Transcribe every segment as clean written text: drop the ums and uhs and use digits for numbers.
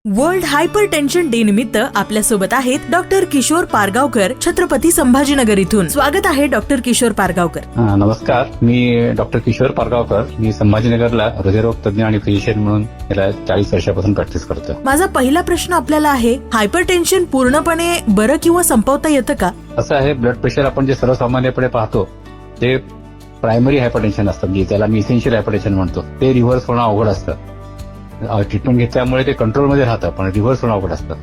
World hypertension day निमित्त आपल्यासोबत आहेत डॉक्टर किशोर पारगावकर, छत्रपती संभाजीनगर इथून. स्वागत आहे डॉक्टर किशोर पारगावकर. नमस्कार, मी डॉक्टर किशोर पारगावकर. मी संभाजीनगरला हृदयरोग तज्ञ आणि फिजिशियन म्हणून गेल्या 40 वर्षापासून प्रॅक्टिस करतो. माझा पहिला प्रश्न आपल्याला आहे, हायपरटेन्शन पूर्णपणे बरं किंवा संपवता येतं का? असं आहे, ब्लड प्रेशर आपण जे सर्वसामान्यपणे पाहतो ते प्रायमरी हायपरटेन्शन असतं, म्हणजे त्याला मी इसेन्शियल हायपरटेन्शन म्हणतो. ते रिव्हर्स होणं अवघड असतं. ट्रीटमेंट घेतल्यामुळे ते कंट्रोलमध्ये राहतं, पण रिव्हर्स होणं अवघड असतं.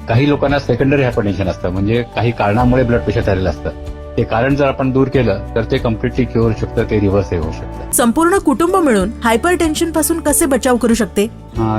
काही लोकांना सेकंडरी हायपरटेन्शन असतं, म्हणजे काही कारणामुळे ब्लड प्रेशर झालेलं असतं. ते कारण जर आपण दूर केलं तर ते कम्प्लिटली क्युअर होऊ शकतं, ते रिव्हर्स होऊ शकतं. संपूर्ण कुटुंब मिळून हायपरटेन्शन पासून कसे बचाव करू शकते?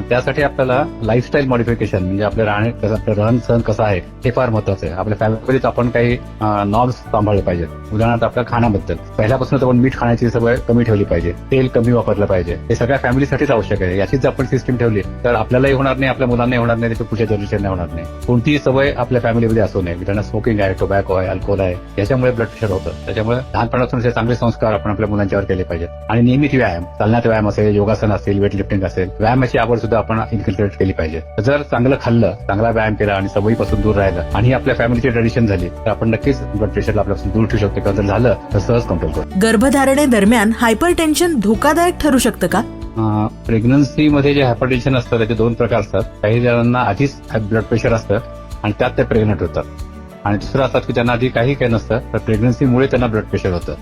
त्यासाठी आपल्याला लाईफस्टाईल मॉडिफिकेशन, म्हणजे आपलं आपलं रहन सहन कसं आहे हे फार महत्वाचं आहे. आपल्या फॅमिलीत आपण काही नॉर्म्स सांभाळले पाहिजेत. उदाहरणार्थ आपल्या खाण्याबद्दल पहिल्यापासून आपण मीठ खाण्याची सवय कमी ठेवली पाहिजे, तेल कमी वापरलं पाहिजे. हे सगळ्या फॅमिलीसाठीच आवश्यक आहे. याचीच आपण सिस्टीम ठेवली तर आपल्यालाही होणार नाही, आपल्या मुलांनाही होणार नाही, त्याच्या पुढच्या जनरेशनला होणार नाही. कोणतीही सवय आपल्या फॅमिलीमध्ये असू नये. उदाहरणार्थ स्मोकिंग आहे, टोबॅको आहे, अल्कोहोल आहे, याच्यामुळे ब्लड प्रेशर होतं. त्याच्यामुळे लहानपणापासून चांगले संस्कार आपण आपल्या मुलांच्यावर केले पाहिजेत. आणि नियमित व्यायाम, चालण्यात व्यायाम असेल, योगासन असेल, वेट लिफ्टिंग असेल, व्यायामाची आवड सुद्धा आपण इन्कल्केट केली पाहिजे. जर चांगलं खाल्लं, चांगला व्यायाम केला आणि सवयीपासून दूर राहिलं आणि आपल्या फॅमिलीची ट्रेडिशन झाली तर आपण नक्कीच ब्लड प्रेशरला आपल्यापासून दूर ठेवू शकतो, किंवा जर झालं तर सहज कंट्रोल करू. गर्भधारणेदरम्यान हायपरटेन्शन धोकादायक ठरू शकतं का? प्रेग्नन्सीमध्ये जे हायपरटेन्शन असतं त्याचे दोन प्रकार असतात. काही जणांना आधीच ब्लड प्रेशर असतं आणि त्यात ते प्रेग्नंट होतात, आणि दुसरं असतात की त्यांना आधी काही नसतं तर प्रेग्नन्सीमुळे त्यांना ब्लड प्रेशर होतं.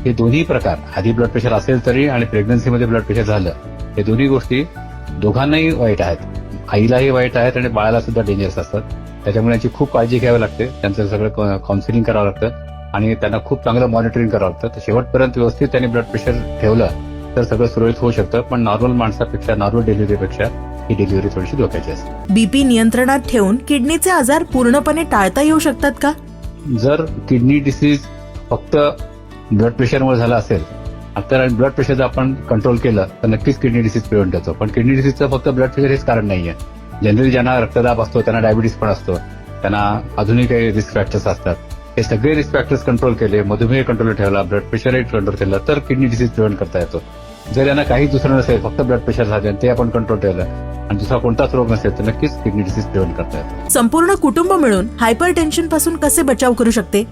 हे दोन्ही प्रकार, आधी ब्लड प्रेशर असेल तरी आणि प्रेग्नन्सीमध्ये ब्लड प्रेशर झालं, हे दोन्ही गोष्टी दोघांनाही वाईट आहेत. आईलाही वाईट आहेत आणि बाळाला सुद्धा डेंजरस असतात. त्याच्यामुळे त्यांची खूप काळजी घ्यावी लागते. त्यांचं सगळं काउन्सिलिंग करावं लागतं आणि त्यांना खूप चांगलं मॉनिटरिंग करावं लागतं. तर शेवटपर्यंत व्यवस्थित त्यांनी ब्लड प्रेशर ठेवलं तर सगळं सुरळीत होऊ शकतं. पण नॉर्मल माणसापेक्षा, नॉर्मल डिलिव्हरीपेक्षा ही डिलिव्हरी थोडीशी धोक्याची असते. बीपी नियंत्रणात ठेवून किडनीचे आजार पूर्णपणे टाळता येऊ शकतात का? जर किडनी डिसीज फक्त ब्लड प्रेशरमुळे झाला असेल तर ब्लड प्रेशर जर आपण कंट्रोल केलं तर नक्कीच किडनी डिसीज प्रिव्हेंट होतो. पण किडनी डिसीजचं फक्त ब्लड प्रेशर हेच कारण नाहीये. जनरली ज्यांना रक्तदाब असतो, त्यांना डायबिटीस पण असतो, त्यांना अजूनही काही रिस्क फॅक्टर्स असतात. हे सगळे रिस्क फॅक्टर्स कंट्रोल केले, मधुमेह कंट्रोल ठेवला, ब्लड प्रेशरही कंट्रोल केलं तर किडनी डिसीज प्रिव्हेंट करता येतो. जर यांना काही दुसरं नसेल, फक्त ब्लड प्रेशर झाले ते आपण कंट्रोल ठेवलं आणि दुसरा कोणताच रोग नसेल तर नक्कीच किडनी डिसीज प्रिव्हेंट करता येतो. संपूर्ण कुटुंब मिळून हायपरटेन्शन पासून कसे बचाव करू शकते?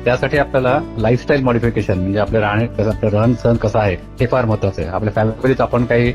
त्यासाठी आपल्याला लाईफस्टाईल मॉडिफिकेशन, म्हणजे आपलं आपलं रहन सहन कसं आहे हे फार महत्वाचं आहे. आपल्या फॅमिलीत आपण काही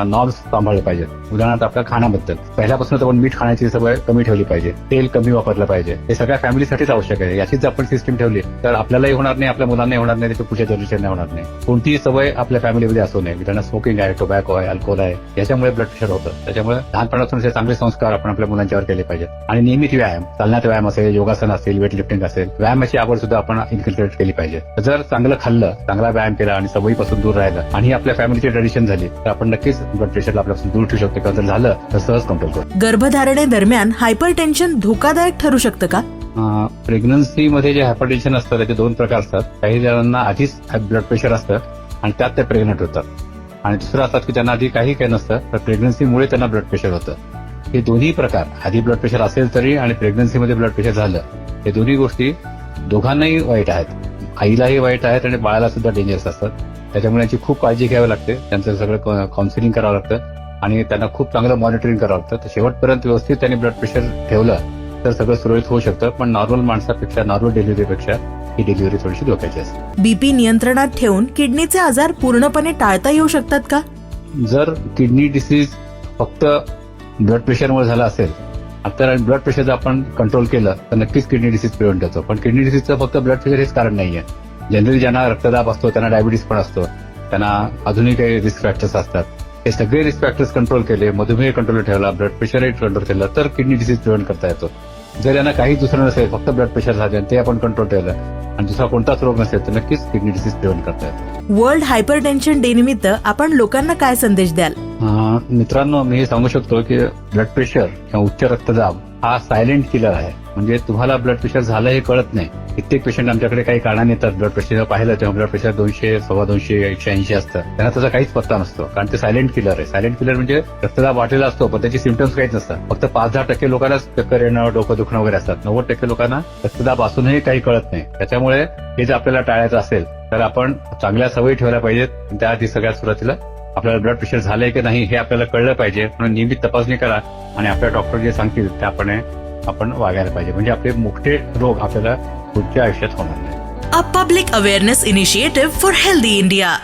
नॉर्म्स सांभाळले पाहिजेत. उदाहरणार्थ आपल्या खाण्याबद्दल पहिल्यापासून आपण मीठ खाण्याची सवय कमी ठेवली पाहिजे, तेल कमी वापरलं पाहिजे. हे सगळ्या फॅमिलीसाठीच आवश्यक आहे. याचीच आपण सिस्टीम ठेवली तर आपल्यालाही होणार नाही, आपल्या मुलांनाही होणार नाही, त्याच्या पुढच्या जनरेशनला होणार नाही. कोणतीही सवय आपल्या फॅमिलीमध्ये असू नये. उदाहरणार्थ स्मोकिंग आहे, टोबॅको आहे, अल्कोहोल आहे, याच्यामुळे ब्लड प्रेशर होतं. त्याच्यामुळे लहानपणापासून चांगले संस्कार आपण आपल्या मुलांच्यावर केले पाहिजेत. आणि नियमित व्यायाम, चालण्यात व्यायाम असेल, योगासन असेल, वेट लिफ्टिंग असेल, व्यायामाची आवड सुद्धा आपण इन्कल्केट केली पाहिजे. जर चांगलं खाल्लं, चांगला व्यायाम केला आणि सवयीपासून दूर राहिलं आणि आपल्या फॅमिलीची ट्रेडिशन झाली तर आपण नक्कीच ब्लड प्रेशरला आपल्यापासून दूर ठेवू शकतो, किंवा जर झालं तर सहज कंट्रोल करू. गर्भधारणेदरम्यान हायपरटेन्शन धोकादायक ठरू शकतं का? प्रेग्नन्सीमध्ये जे हायपरटेन्शन असतं त्याचे दोन प्रकार असतात. काही जणांना आधीच ब्लड प्रेशर असतं आणि त्यात ते प्रेग्नंट होतात, आणि दुसरं असतात की त्यांना आधी काही नसतं तर प्रेग्नन्सीमुळे त्यांना ब्लड प्रेशर होतं. हे दोन्ही प्रकार, आधी ब्लड प्रेशर असेल तरी आणि प्रेग्नन्सीमध्ये ब्लड प्रेशर झालं, हे दोन्ही गोष्टी दोघांनाही वाईट आहेत. आईलाही वाईट आहेत आणि बाळाला सुद्धा डेंजरस असतात. त्याच्यामुळे त्यांची खूप काळजी घ्यावी लागते. त्यांचं सगळं काउन्सिलिंग करावं लागतं आणि त्यांना खूप चांगलं मॉनिटरिंग करावं लागतं. तर शेवटपर्यंत व्यवस्थित त्यांनी ब्लड प्रेशर ठेवलं तर सगळं सुरळीत होऊ शकतं. पण नॉर्मल माणसापेक्षा, नॉर्मल डिलिव्हरीपेक्षा ही डिलिव्हरी थोडीशी धोक्याची असते. बीपी नियंत्रणात ठेवून किडनीचे आजार पूर्णपणे टाळता येऊ शकतात का? जर किडनी डिसीज फक्त ब्लड प्रेशरमुळे झाला असेल तर ब्लड प्रेशर जर आपण कंट्रोल केलं तर नक्कीच किडनी डिसीज प्रिव्हेंट होतो. पण किडनी डिसीजचं फक्त ब्लड प्रेशर हेच कारण नाहीये. जनरली ज्यांना रक्तदाब असतो, त्यांना डायबिटीस पण असतो, त्यांना अजूनही काही रिस्क फॅक्टर्स असतात. हे सगळे रिस्क फॅक्टर्स कंट्रोल केले, मधुमेह कंट्रोल ठेवला, ब्लड प्रेशरही कंट्रोल केलं तर किडनी डिसीज प्रिव्हेंट करता येतो. जर यांना काही दुसरं नसेल, फक्त ब्लड प्रेशर झाले ते आपण कंट्रोल ठेवलं आणि दुसरा कोणताच रोग नसेल तर नक्कीच किडनी डिसीज प्रिव्हेंट करता येतो. वर्ल्ड हायपरटेन्शन डे निमित्त आपण लोकांना काय संदेश द्याल? मित्रांनो, मी हे सांगू शकतो की ब्लड प्रेशर किंवा उच्च रक्तदाब हा सायलेंट किलर आहे. म्हणजे तुम्हाला ब्लड प्रेशर झालं हे कळत नाही. कित्येक पेशंट आमच्याकडे काही कारणाने येतात, ब्लड प्रेशर पाहिलं तेव्हा ब्लड प्रेशर 200, 250, 180 असतं. त्यांना त्याचा काहीच पत्ता नसतो, कारण ते सायलेंट किलर आहे. सायलेंट किलर म्हणजे रक्तदाब वाढलेला असतो पण त्याची सिम्पटम्स काहीच नसतात. फक्त 5-10% लोकांनाच चक्कर येणं, डोकं दुखणं वगैरे असतात. 90% लोकांना रक्तदाब असूनही काही कळत नाही. त्याच्यामुळे हे जर आपल्याला टाळायचं असेल तर आपण चांगल्या सवयी ठेवल्या पाहिजेत. त्याआधी सगळ्यात सुरुवातीला आपल्याला ब्लड प्रेशर झालंय की नाही हे आपल्याला कळलं पाहिजे. म्हणून नियमित तपासणी करा आणि आपल्या डॉक्टर जे सांगतील त्याप्रमाणे आपण वागायला पाहिजे. म्हणजे आपले मोठे रोग आपल्याला पुढच्या आयुष्यात होणार नाही. A public awareness initiative for healthy India.